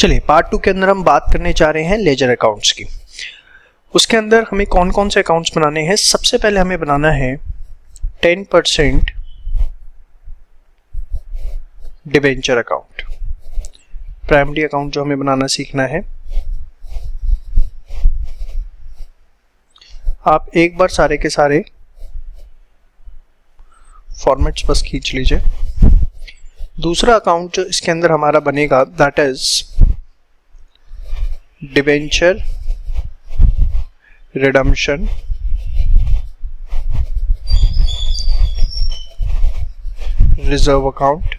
चलिए पार्ट 2 के अंदर हम बात करने जा रहे हैं लेजर अकाउंट्स की। उसके अंदर हमें कौन कौन से अकाउंट्स बनाने हैं। सबसे पहले हमें बनाना है 10% डिबेंचर अकाउंट। प्राइमरी अकाउंट जो हमें बनाना सीखना है, आप एक बार सारे के सारे फॉर्मेट्स बस खींच लीजिए। दूसरा अकाउंट जो इसके अंदर हमारा बनेगा that is debenture redemption reserve account.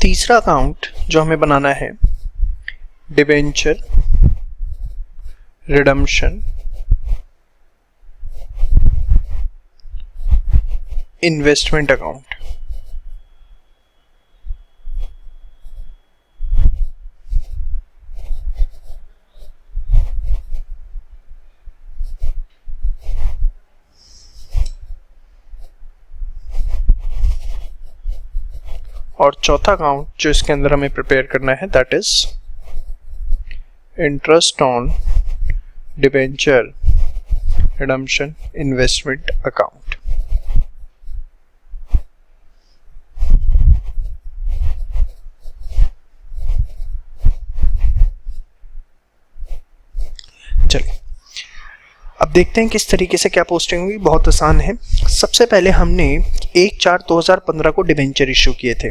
तीसरा अकाउंट जो हमें बनाना है डिबेंचर रिडम्पशन इन्वेस्टमेंट अकाउंट। और चौथा अकाउंट जो इसके अंदर हमें प्रिपेयर करना है that is interest on debenture redemption investment account. चलिए अब देखते हैं किस तरीके से क्या पोस्टिंग होगी। बहुत आसान है। सबसे पहले हमने 1/4/2015 को डिबेंचर इश्यू किए थे।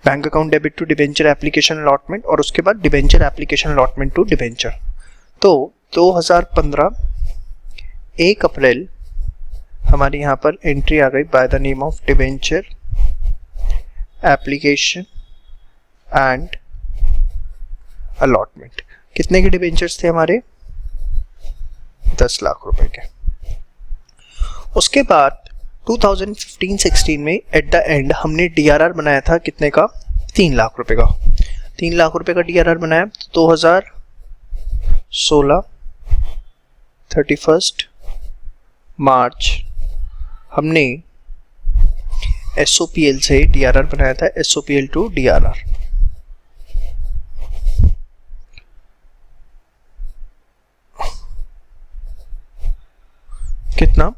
Bank account debit to debenture application allotment और उसके बाद debenture application allotment to debenture. तो 2015 1 अप्रैल हमारी यहाँ पर एंट्री आ गई by the name of debenture application and allotment. कितने के डिबेंचर्स थे हमारे? 10 लाख रुपए के। उसके बाद 2015-16 में एट द एंड हमने डीआरआर बनाया था कितने का? 3 लाख रुपए का। 3 लाख रुपए का डीआरआर बनाया। 2016 31 मार्च हमने एसओपीएल से डीआरआर बनाया था, एसओपीएल टू डीआरआर। कितना?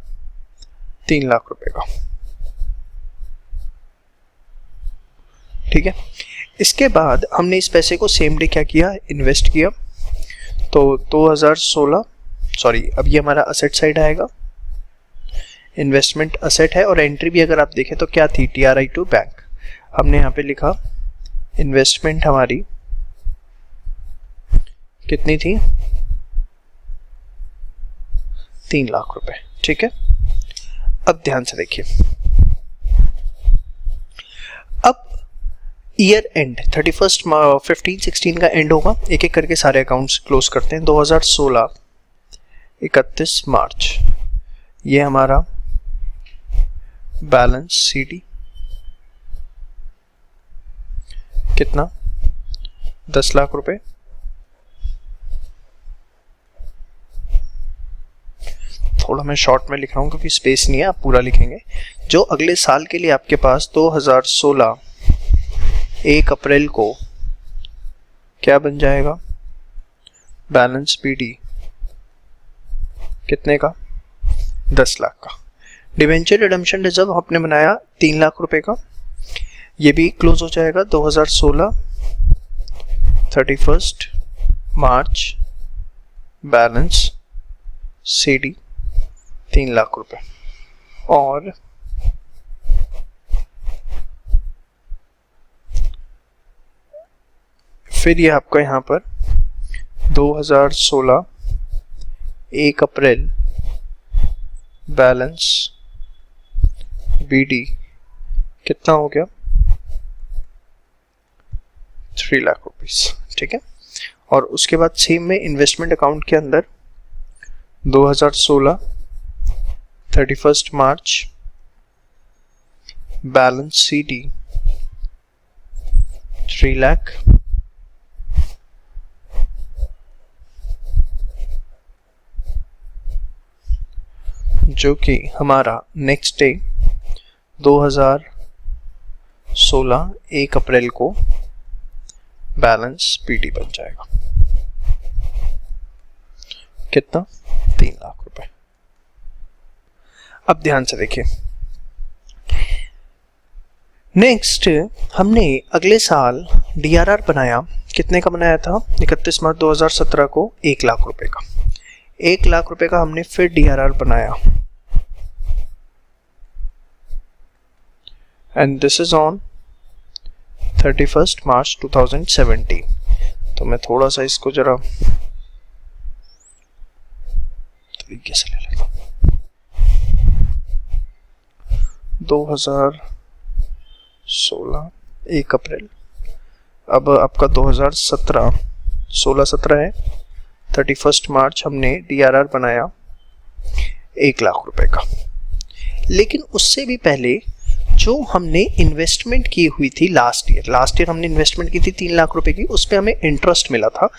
3 लाख रुपए का। ठीक है। इसके बाद हमने इस पैसे को सेम डे क्या किया? इन्वेस्ट किया। तो 2016 अब ये हमारा असेट साइड आएगा, इन्वेस्टमेंट असेट है। और एंट्री भी अगर आप देखें तो क्या थी? TRI to bank. हमने यहाँ पे लिखा इन्वेस्टमेंट हमारी कितनी थी? 3 लाख रुपए। ठीक है। अब ध्यान से देखिए, अब ईयर एंड 15-16 का एंड होगा। एक एक करके सारे अकाउंट्स क्लोज करते हैं। 2016 31 मार्च ये हमारा बैलेंस सीडी कितना? 10 लाख रुपए। थोड़ा मैं शॉर्ट में लिख रहा हूँ क्योंकि स्पेस नहीं है, आप पूरा लिखेंगे। जो अगले साल के लिए आपके पास 2016 1 अप्रैल को क्या बन जाएगा? बैलेंस पीडी कितने का? 10 लाख का। डिबेंचर रिडम्पशन रिजर्व आपने बनाया 3 लाख रुपए का, ये भी क्लोज हो जाएगा 2016 31 मार्च बैलेंस सीडी 3 लाख रुपए। और फिर ये आपका यहाँ पर 2016 1 अप्रैल बैलेंस बीडी कितना हो गया? 3 लाख रुपीस। ठीक है। और उसके बाद सेम में इन्वेस्टमेंट अकाउंट के अंदर 2016 31 मार्च बैलेंस सीडी 3 लाख जो कि हमारा नेक्स्ट डे 2016 1 अप्रैल को बैलेंस पीडी बन जाएगा। कितना? 3 लाख रुपए। अब ध्यान से देखिए, नेक्स्ट हमने अगले साल डीआरआर बनाया, कितने का बनाया था? 31 मार्च 2017 को 1 लाख रुपए का। 1 लाख रुपए का हमने फिर डीआरआर बनाया, एंड दिस इज ऑन 31 मार्च 2017। तो मैं थोड़ा सा इसको जरा तरीके से ले लेता हूं। 2016 1 अप्रैल, अब आपका 2017 16-17 है, 31 मार्च हमने डीआरआर बनाया 1 लाख रुपए का। लेकिन उससे भी पहले जो हमने इन्वेस्टमेंट की हुई थी लास्ट ईयर हमने इन्वेस्टमेंट की थी 3 लाख रुपए की, उस पर हमें इंटरेस्ट मिला था,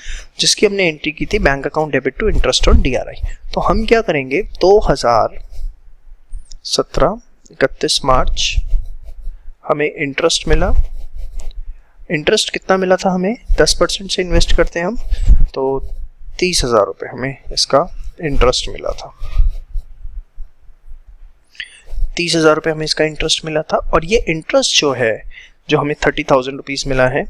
जिसकी हमने एंट्री की थी bank account debit to interest on DRI. तो हम क्या करेंगे, 2017 31 मार्च हमें इंटरेस्ट मिला। इंटरेस्ट कितना मिला था हमें? 10% से इन्वेस्ट करते हैं हम, तो 30,000 रुपये हमें इसका इंटरेस्ट मिला था। 30,000 रुपये हमें इसका इंटरेस्ट मिला था। और ये इंटरेस्ट जो है, जो हमें 30,000 रुपीज मिला है,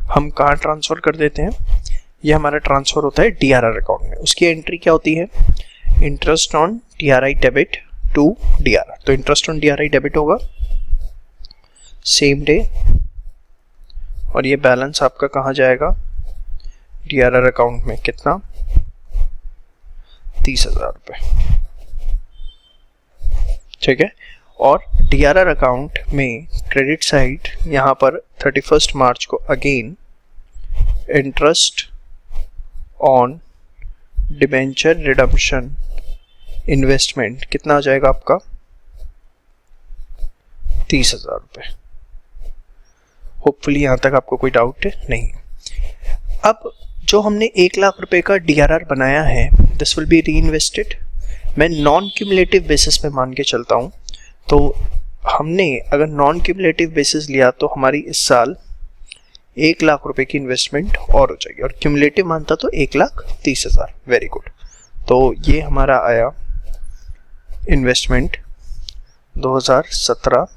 हम कहाँ ट्रांसफर कर देते हैं? ये हमारा ट्रांसफर होता है डीआरआर अकाउंट में। उसकी एंट्री क्या होती है? Interest on DRI debit to DRR. तो इंटरेस्ट ऑन डीआरआई डेबिट होगा सेम डे, और ये बैलेंस आपका कहाँ जाएगा? डीआरआर अकाउंट में। कितना? 30,000 रुपये। ठीक है। और डीआरआर अकाउंट में क्रेडिट साइड यहाँ पर 31 मार्च को again interest on debenture redemption investment कितना आ जाएगा आपका? 30,000 रुपये। होपफुली यहाँ तक आपको कोई डाउट नहीं। अब जो हमने 1 लाख रुपए का डीआरआर बनाया है, दिस विल बी री इन्वेस्टेड। मैं नॉन क्यूमुलेटिव बेसिस पे मान के चलता हूँ, तो हमने अगर नॉन क्यूमुलेटिव बेसिस लिया तो हमारी इस साल 1 लाख रुपए की इन्वेस्टमेंट और हो जाएगी, और क्यूमुलेटिव मानता तो 1,30,000। Very good. तो ये हमारा आया इन्वेस्टमेंट 2017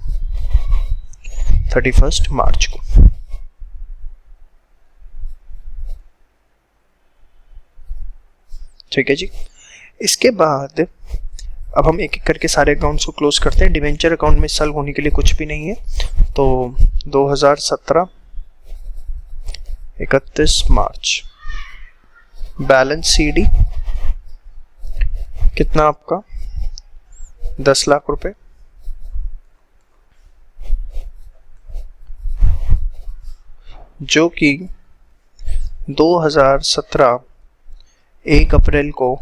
31 मार्च को। ठीक है जी। इसके बाद अब हम एक एक करके सारे अकाउंट्स को क्लोज करते हैं। डिवेंचर अकाउंट में इस साल होने के लिए कुछ भी नहीं है, तो 2017 31 मार्च बैलेंस सीडी कितना आपका? 10 लाख रुपए। जो कि 2017 1 अप्रैल को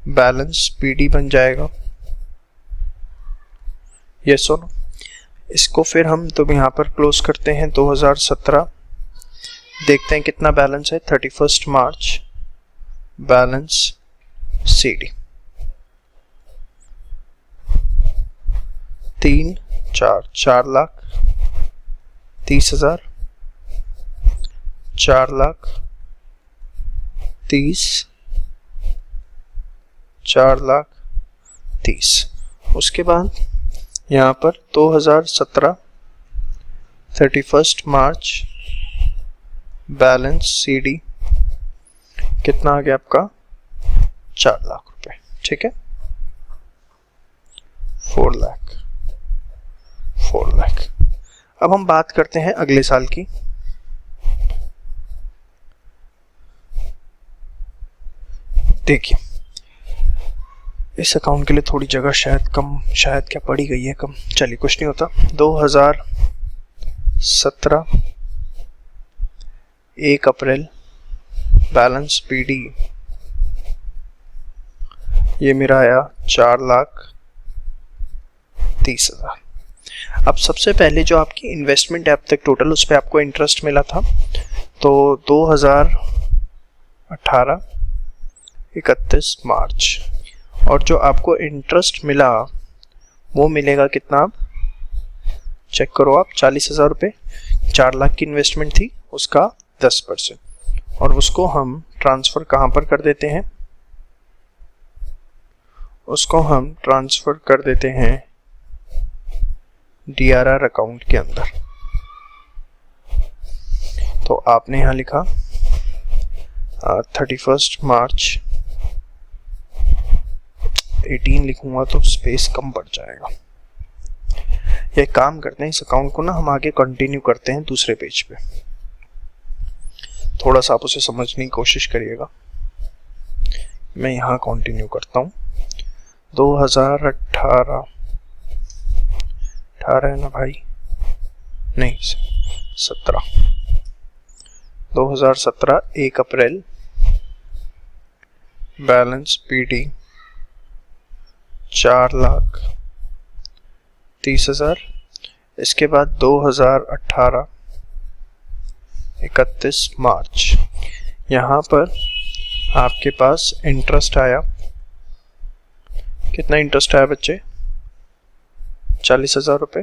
बैलेंस पीडी बन जाएगा। यस और नो? इसको फिर हम तो यहाँ पर क्लोज करते हैं 2017, देखते हैं कितना बैलेंस है 31 मार्च बैलेंस सीडी 4,30,000 4,30,000 4,30,000। उसके बाद यहाँ पर 2017 31 मार्च बैलेंस सीडी कितना आ गया आपका? 4 लाख रुपए। ठीक है, 4 लाख। अब हम बात करते हैं अगले साल की। देखिए, इस अकाउंट के लिए थोड़ी जगह शायद क्या पड़ी गई है कम, चलिए कुछ नहीं होता। 2017 1 अप्रैल बैलेंस पीडी ये मेरा आया 4,30,000। अब सबसे पहले जो आपकी इन्वेस्टमेंट है अब तक टोटल, उस पर आपको इंटरेस्ट मिला था, तो 2018 31 मार्च, और जो आपको इंटरेस्ट मिला वो मिलेगा कितना, आप चेक करो, आप 40,000 रुपये, 4 लाख की इन्वेस्टमेंट थी, उसका 10%, और उसको हम ट्रांसफ़र कहाँ पर कर देते हैं, उसको हम ट्रांसफ़र कर देते हैं DRR अकाउंट के अंदर। तो आपने यहाँ लिखा 31 मार्च 18 लिखूंगा तो स्पेस कम पड़ जाएगा। ये काम करते हैं, इस अकाउंट को ना हम आगे कंटिन्यू करते हैं दूसरे पेज पे, थोड़ा सा आप उसे समझने की कोशिश करिएगा। मैं यहाँ कंटिन्यू करता हूँ। 2018 है ना भाई, नहीं 17, 2017 1 अप्रैल, बैलेंस PD 4,30,000। इसके बाद 2018 31 मार्च, यहाँ पर आपके पास इंटरेस्ट आया, कितना इंटरेस्ट आया बच्चे, 40,000 रुपये।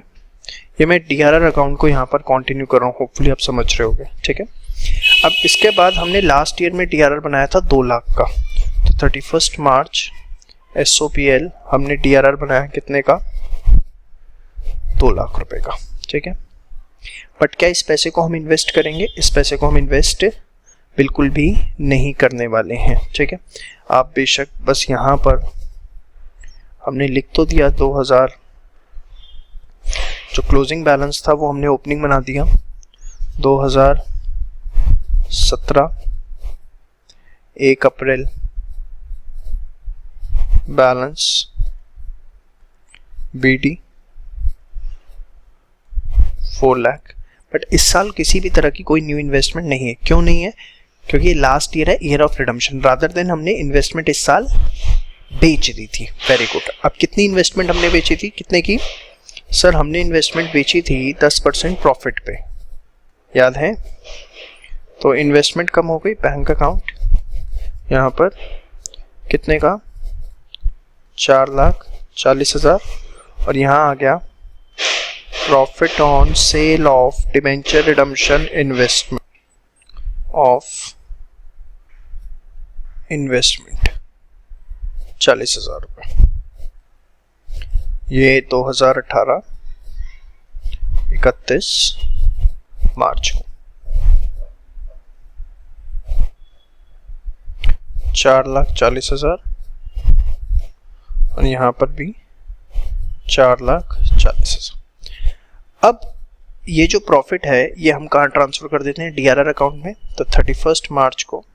ये मैं DRR अकाउंट को यहाँ पर कंटिन्यू कर रहा हूँ, होपफुली आप समझ रहे होगे, ठीक है। अब इसके बाद हमने लास्ट ईयर में DRR बनाया था 2 लाख का, तो 31 मार्च SOPL हमने DRR बनाया कितने का, 2 लाख रुपए का, ठीक है। बट क्या इस पैसे को हम इन्वेस्ट करेंगे, इस पैसे को हम इन्वेस्ट बिल्कुल भी नहीं करने वाले हैं, ठीक है। आप बेशक बस यहाँ पर हमने लिख तो दिया 2000, जो क्लोजिंग बैलेंस था वो हमने ओपनिंग बना दिया 2017 1 अप्रैल, बैलेंस BD 4 लाख। बट इस साल किसी भी तरह की कोई न्यू इन्वेस्टमेंट नहीं है। क्यों नहीं है, क्योंकि ये लास्ट ईयर है, year of redemption, rather than हमने इन्वेस्टमेंट इस साल बेच दी थी। Very good. अब कितनी इन्वेस्टमेंट हमने बेची थी, कितने की सर, हमने इन्वेस्टमेंट बेची थी 10% प्रॉफिट पे, याद है। तो इन्वेस्टमेंट कम हो गई, बैंक अकाउंट यहाँ पर कितने का, 4,40,000, और यहाँ आ गया profit on sale of debenture redemption investment of investment 40,000 रुपये। ये 2018 31 मार्च को 4,40,000, और यहाँ पर भी 4,40,000। अब ये जो प्रॉफिट है ये हम कहाँ ट्रांसफर कर देते हैं, DRR अकाउंट में। तो 31 मार्च को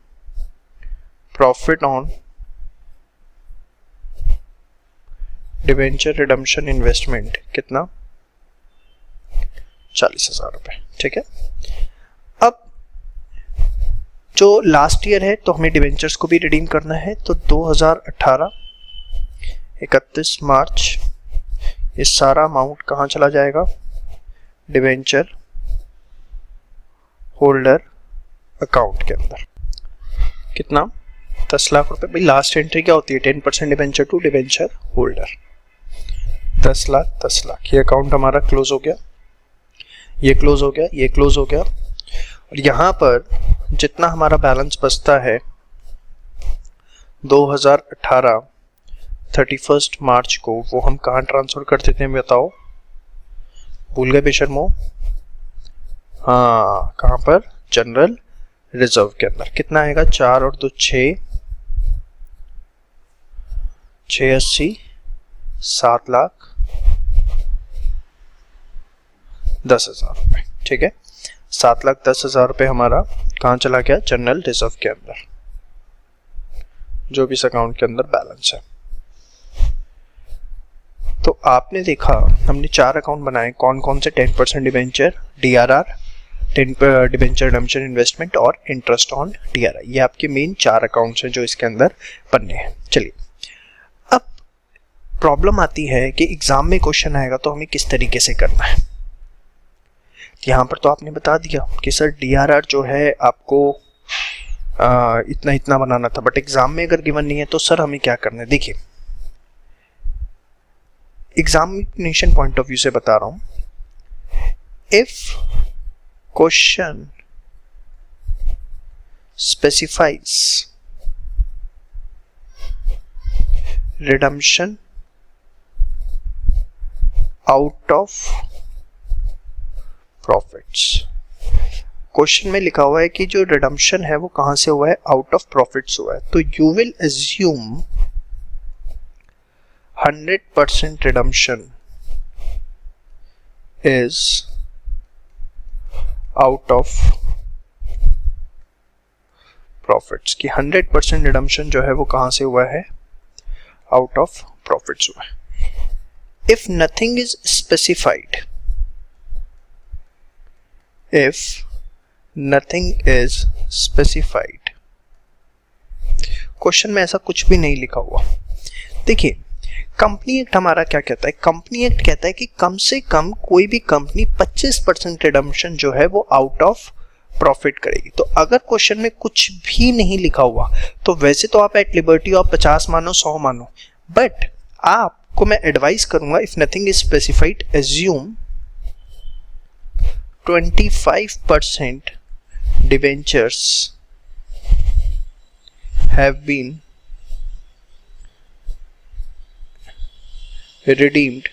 profit on debenture redemption investment कितना, 40,000 रुपये, ठीक है। अब जो लास्ट ईयर है तो हमें डिबेंचर्स को भी रिडीम करना है, तो 2018 31 मार्च ये सारा अमाउंट कहाँ चला जाएगा, डिबेंचर होल्डर अकाउंट के अंदर। कितना, 10 लाख रुपए। भाई लास्ट एंट्री क्या होती है, 10% debenture to debenture holder, 10 lakh 10 lakh. ये अकाउंट हमारा क्लोज हो गया, ये क्लोज हो गया, ये क्लोज हो गया। और यहाँ पर जितना हमारा बैलेंस बचता है 2018 31 मार्च को, वो हम कहाँ ट्रांसफर कर देते हैं बताओ, भूल गए बेशर्मो, हाँ कहाँ पर, जनरल रिजर्व के अंदर। कितना आएगा, 4 और 2 6, 680, 7,10,000 रुपए, ठीक है। 7,10,000 रुपए हमारा कहाँ चला गया, जनरल रिजर्व के अंदर, जो भी इस अकाउंट के अंदर बैलेंस है। तो आपने देखा हमने 4 अकाउंट बनाए, कौन कौन से, 10% debenture, DRR, 10 debenture redemption investment और इंटरेस्ट ऑन DRI। ये आपके मेन 4 अकाउंट्स हैं जो इसके अंदर बनने हैं। चलिए अब प्रॉब्लम आती है कि एग्जाम में क्वेश्चन आएगा तो हमें किस तरीके से करना है। यहाँ पर तो आपने बता दिया कि सर DRR जो है आपको इतना इतना बनाना था, बट एग्जाम में अगर गिवन नहीं है तो सर हमें क्या करना है। देखिए एग्जामिनेशन पॉइंट ऑफ व्यू से बता रहा हूं, if question specifies redemption out of profits, question में लिखा हुआ है कि जो रिडम्पशन है वो कहां से हुआ है, आउट ऑफ प्रॉफिट्स हुआ है, तो you will assume 100% redemption is out of profits, कि 100% रिडम्पशन जो है वो कहां से हुआ है, आउट ऑफ प्रॉफिट्स हुआ है। If nothing is specified, if nothing is specified, question में ऐसा कुछ भी नहीं लिखा हुआ। देखिए कंपनी एक्ट हमारा क्या कहता है, कंपनी एक्ट कहता है कि कम से कम कोई भी कंपनी 25% रिडम्पशन जो है वो आउट ऑफ प्रॉफिट करेगी। तो अगर क्वेश्चन में कुछ भी नहीं लिखा हुआ तो वैसे तो आप एट लिबर्टी आप 50 मानो 100 मानो, बट आपको मैं एडवाइस करूंगा if nothing is specified assume 25% debentures have been redeemed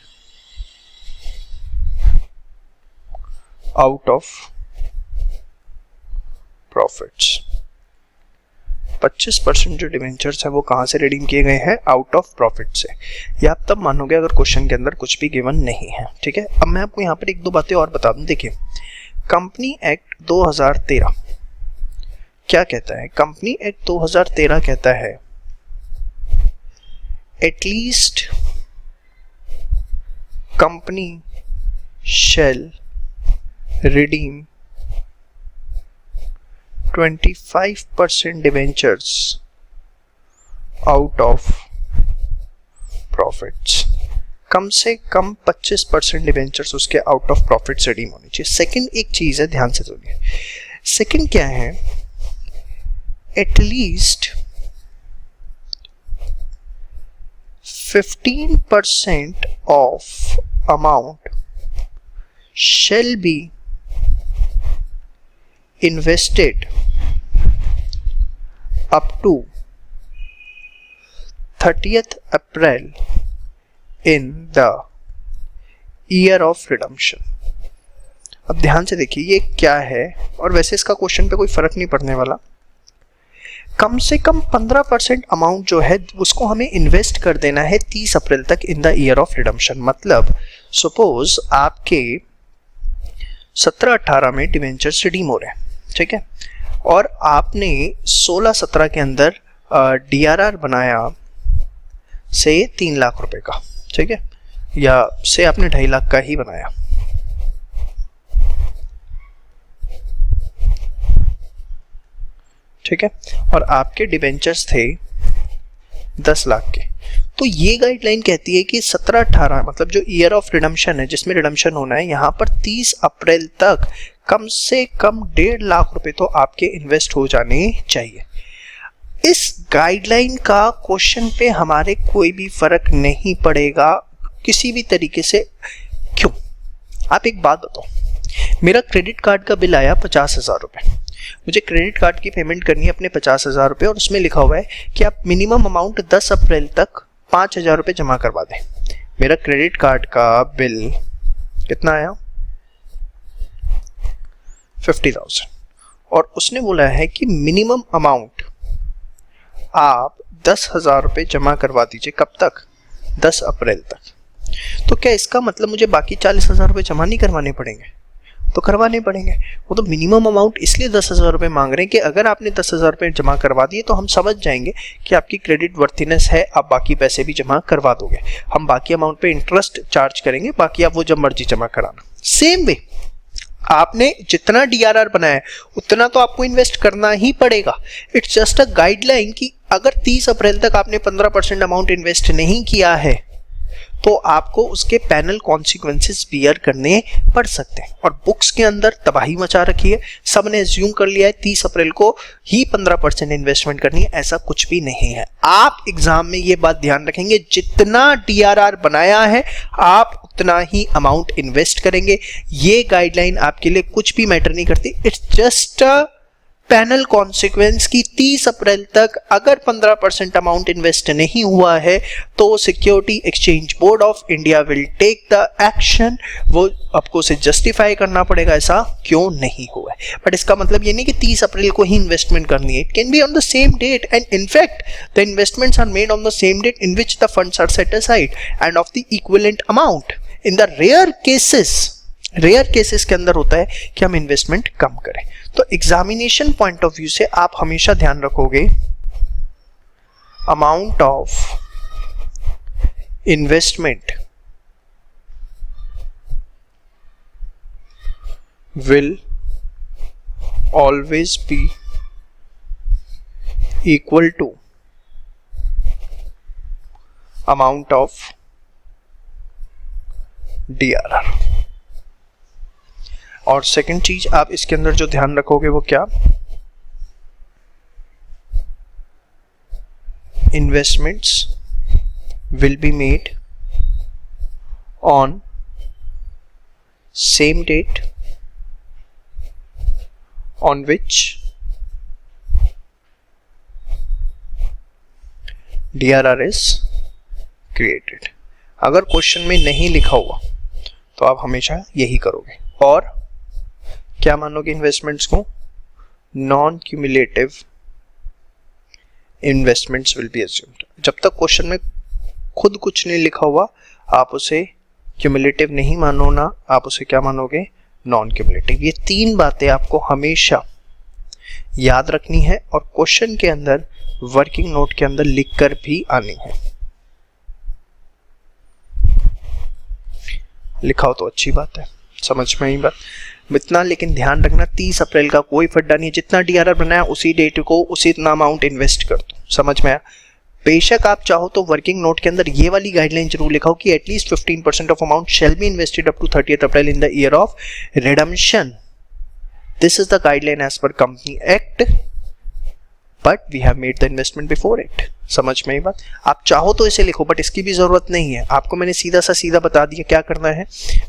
out of profits। 25% जो डिवेंचर्स है वो कहां से रिडीम किए गए हैं, आउट ऑफ प्रॉफिट से। ये आप तब मानोगे अगर क्वेश्चन के अंदर कुछ भी गिवन नहीं है, ठीक है। अब मैं आपको यहाँ पर एक दो बातें और बता दूं। देखिए कंपनी एक्ट 2013 क्या कहता है, कंपनी एक्ट 2013 कहता है at least company shall redeem 25% debentures out of profits. कम से कम 25% डिवेंचर्स उसके आउट ऑफ प्रॉफिट रिडीम होनी चाहिए। सेकंड एक चीज है, ध्यान से सुनिए। सेकंड क्या है, at least 15% of amount shall be invested up to 30th April in the year of redemption। अब ध्यान से देखिए ये क्या है, और वैसे इसका क्वेश्चन पे कोई फर्क नहीं पड़ने वाला। कम से कम 15% अमाउंट जो है उसको हमें इन्वेस्ट कर देना है 30 अप्रैल तक इन द ईयर ऑफ रिडम्पशन। मतलब सपोज आपके 17-18 में डिवेंचर्स रिडीम हो रहे हैं, ठीक है, और आपने 16-17 के अंदर DRR बनाया से 3 लाख रुपए का, ठीक है, या से आपने 2.5 लाख का ही बनाया, ठीक है, और आपके डिवेंचर्स थे 10 लाख के। तो ये गाइडलाइन कहती है कि 17-18 मतलब जो ईयर ऑफ रिडम्पशन है जिसमें रिडम्पशन होना है, यहाँ पर 30 अप्रैल तक कम से कम 1.5 लाख रुपए तो आपके इन्वेस्ट हो जाने चाहिए। इस गाइडलाइन का क्वेश्चन पे हमारे कोई भी फर्क नहीं पड़ेगा किसी भी तरीके से। क्यों? आप एक बात बताओ, मेरा क्रेडिट कार्ड का बिल आया 50,000 रुपए, मुझे क्रेडिट कार्ड की पेमेंट करनी है अपने 50,000 रुपए, और उसमें लिखा हुआ है कि आप मिनिमम अमाउंट 10 अप्रैल तक 5,000 रुपए जमा करवा दें। मेरा क्रेडिट कार्ड का बिल कितना आया, 50,000, और उसने बोला है कि मिनिमम अमाउंट आप 10,000 रुपए जमा करवा दीजिए। कब तक? 10 अप्रैल तक। तो क्या इसका मतलब मुझे बाकी 40,000 रुपए जमा नहीं करवाने पड़ेंगे? तो करवाने पड़ेंगे। वो तो मिनिमम अमाउंट इसलिए 10,000 रुपए मांग रहे हैं कि अगर आपने 10,000 रुपए जमा करवा दिए तो हम समझ जाएंगे कि आपकी क्रेडिट वर्थीनेस है, आप बाकी पैसे भी जमा करवा दोगे। हम बाकी अमाउंट पे इंटरेस्ट चार्ज करेंगे, बाकी आप वो जब मर्जी जमा कराना। सेम वे आपने जितना DRR बनाया है उतना तो आपको इन्वेस्ट करना ही पड़ेगा। इट्स जस्ट अ गाइडलाइन कि अगर 30 अप्रैल तक आपने 15% अमाउंट इन्वेस्ट नहीं किया है तो आपको उसके पैनल कॉन्सिक्वेंसेस बियर करने पड़ सकते हैं। और बुक्स के अंदर तबाही मचा रखी है, सबने एज्यूम कर लिया है 30 अप्रैल को ही 15% इन्वेस्टमेंट करनी है, ऐसा कुछ भी नहीं है। आप एग्जाम में ये बात ध्यान रखेंगे, जितना डीआरआर बनाया है आप उतना ही अमाउंट इन्वेस्ट करेंगे। ये गाइडलाइन आपके लिए कुछ भी मैटर नहीं करती, इट्स जस्ट पैनल कॉन्सिक्वेंस की 30 अप्रैल तक अगर 15% अमाउंट इन्वेस्ट नहीं हुआ है तो security exchange board of India will take the action. वो आपको उसे जस्टिफाई करना पड़ेगा ऐसा क्यों नहीं हुआ है। बट इसका मतलब ये नहीं कि 30 अप्रैल को ही इन्वेस्टमेंट करनी है, it can be on the same date and in fact the investments are made on the same date in which the funds are set aside and of the equivalent amount. In the rare cases के अंदर होता है कि हम investment कम करें। तो examination point of view से आप हमेशा ध्यान रखोगे amount of investment will always be equal to amount of DRR. और सेकंड चीज आप इसके अंदर जो ध्यान रखोगे वो क्या, investments will be made on same date on which DRR is created. अगर क्वेश्चन में नहीं लिखा हुआ तो आप हमेशा यही करोगे और क्या मानोगे इन्वेस्टमेंट्स को, non cumulative investments will B assumed. जब तक क्वेश्चन में खुद कुछ नहीं लिखा हुआ आप उसे क्यूमुलेटिव नहीं मानो ना, आप उसे क्या मानोगे, नॉन क्यूमुलेटिव। ये तीन बातें आपको हमेशा याद रखनी है और क्वेश्चन के अंदर वर्किंग नोट के अंदर लिखकर भी आनी है। लिखा हो तो अच्छी बात है, समझ में आई बात इतना, लेकिन ध्यान रखना 30 अप्रैल का कोई फड्डा नहीं है, जितना डीआरआर बनाया उसी डेट को उसी इतना अमाउंट इन्वेस्ट कर दो। समझ में आया। बेशक आप चाहो तो वर्किंग नोट के अंदर ये वाली गाइडलाइन जरूर लिखाओ कि at least 15% of amount shall be invested up to 30th April in the year of redemption. This is the guideline as per company act, but we have made the investment before it. समझ में ये बात। आप चाहो तो इसे लिखो but इसकी भी जरूरत नहीं है, आपको मैंने सीधा बता दिया क्या करना है,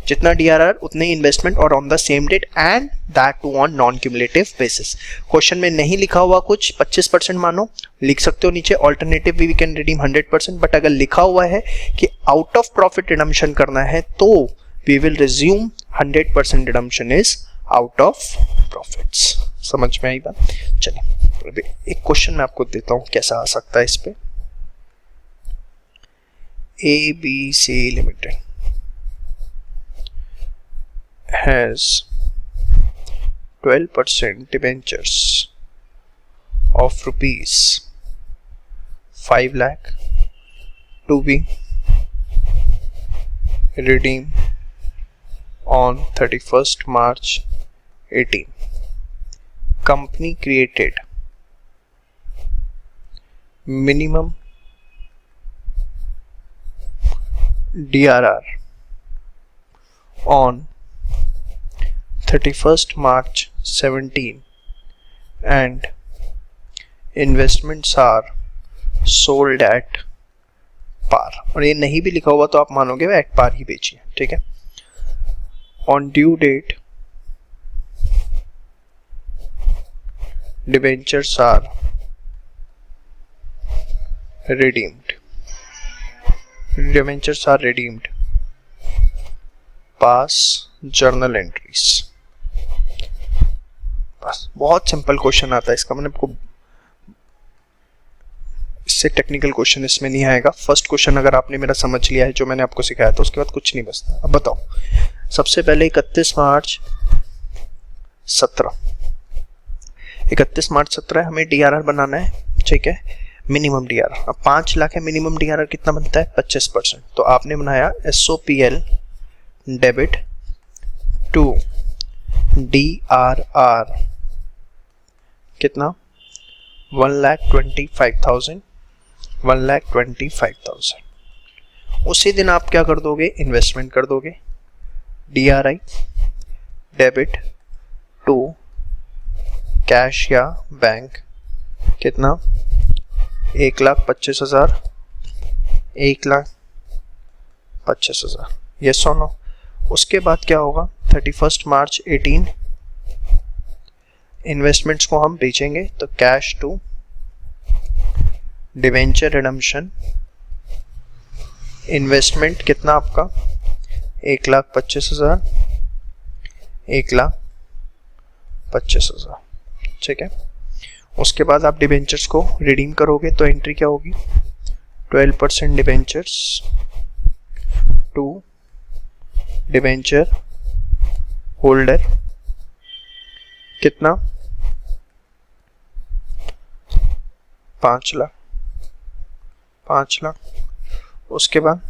जितना डीआरआर उतने इन्वेस्टमेंट और on the same date and that too on non cumulative basis. Question में नहीं लिखा हुआ कुछ 25% मानो, लिख सकते हो नीचे alternative we can redeem 100%, but अगर लिखा हुआ है कि आउट ऑफ प्रॉफिट रिडम्पशन करना है तो we will resume 100% redemption is out of profits. समझ में आई बात। चलिए एक क्वेश्चन मैं आपको देता हूं कैसा आ सकता है इस पे। ABC Limited has 12% debentures of rupees 5 lakh to be redeemed on 31st March 18. Company created minimum DRR on 31st March 17 and investments are sold at par। और ये नहीं भी लिखा हुआ तो आप मानोगे वो एट पार ही बेची है, ठीक है। On due date debentures are redeemed। Debentures are redeemed। Pass journal entries। बस बहुत सिंपल क्वेश्चन आता है इसका, मैंने आपको इससे टेक्निकल क्वेश्चन इसमें नहीं आएगा। फर्स्ट क्वेश्चन अगर आपने मेरा समझ लिया है जो मैंने आपको सिखाया तो उसके बाद कुछ नहीं बचता। अब बताओ, सबसे पहले 31 मार्च 17 हमें डीआरआर बनाना है, ठीक है। मिनिमम डीआरआर अब 5 लाख है, मिनिमम डीआरआर कितना बनता है 25%। तो आपने बनाया SOPL डेबिट टू DRR कितना 1,25,000। उसी दिन आप क्या कर दोगे, इन्वेस्टमेंट कर दोगे। DRI डेबिट टू कैश या बैंक, कितना, 1,25,000, 1,25,000, यस और नो। उसके बाद क्या होगा, 31 मार्च 18 इन्वेस्टमेंट्स को हम बेचेंगे, तो cash to debenture redemption, investment कितना आपका, 1,25,000, 1,25,000, ठीक है। उसके बाद आप डिवेंचर्स को रिडीम करोगे तो एंट्री क्या होगी, 12% डिवेंचर्स टू डिवेंचर होल्डर, कितना, 5 लाख। उसके बाद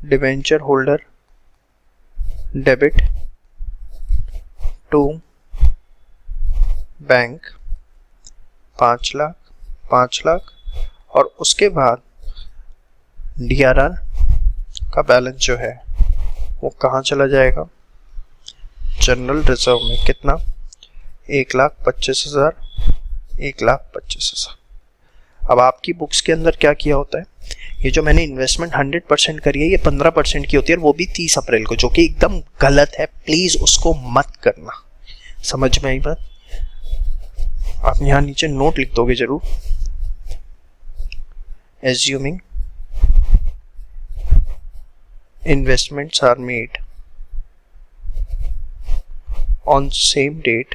debenture holder debit to bank 5 lakh, और उसके बाद DRR का बैलेंस जो है वो कहाँ चला जाएगा, जनरल रिजर्व में, कितना, 1,25,000, 1,25,000। अब आपकी बुक्स के अंदर क्या किया होता है, ये जो मैंने इन्वेस्टमेंट 100% करी है, ये 15% की होती है, और वो भी 30 अप्रैल को, जो कि एकदम गलत है। प्लीज उसको मत करना, समझ में आई बात। आप यहाँ नीचे नोट लिख दोगे जरूर, assuming investments are made on same date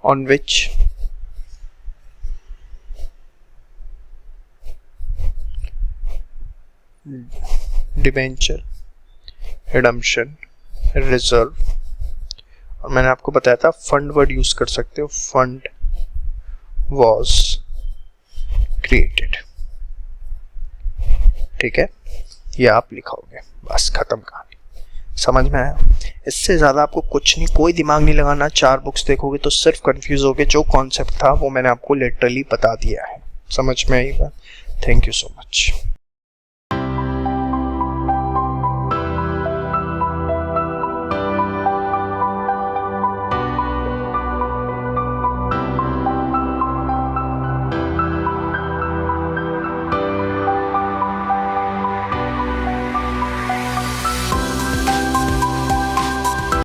on which debenture redemption reserve, और मैंने आपको बताया था फंड वर्ड यूज कर सकते हो, फंड was created, ठीक है, ये आप लिखोगे, बस खत्म कहानी। समझ में आया? इससे ज़्यादा आपको कुछ नहीं, कोई दिमाग नहीं लगाना। 4 बुक्स देखोगे तो सिर्फ कंफ्यूज होगे। जो कॉन्सेप्ट था वो मैंने आपको लिटरली बता दिया है। समझ में आई बात? Thank you so much.